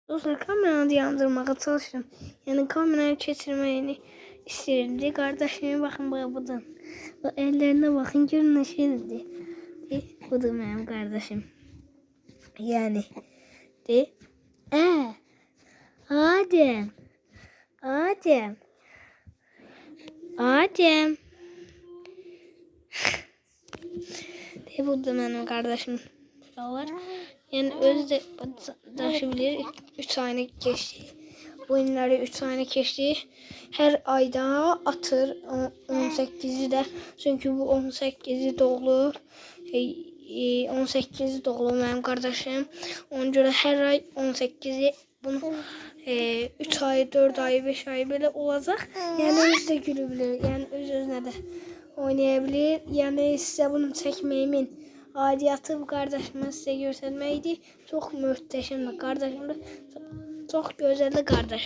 Dostlar kameranı yandırmağa çalıştım. Yani kamerayı keçirməyini istəyirdi. Qardaşıma baxın budur. O ellerine bakın görün ne şeydir. Budur benim kardeşim. Yani de. Adem. Adem. Adem. De budur benim kardeşim. Var. Yani özü de bilir 3 ayını geçti. Oyunları 3 ayını geçti. Her ayda atır 18'i de. Çünkü bu 18'i doğulu. 18'i doğulu benim kardeşim. Ona göre her ay 18'i bunu 3 ay, 4 ay, 5 ay böyle olacak. Yani öz de gülebilir. Yani öz-özünə də oynayabilir. Yani size bunu çekmeyimin adiyatı bu kardeşime size göstermeydi. Çok muhteşemdi kardeşim de. Çok güzeldi kardeş.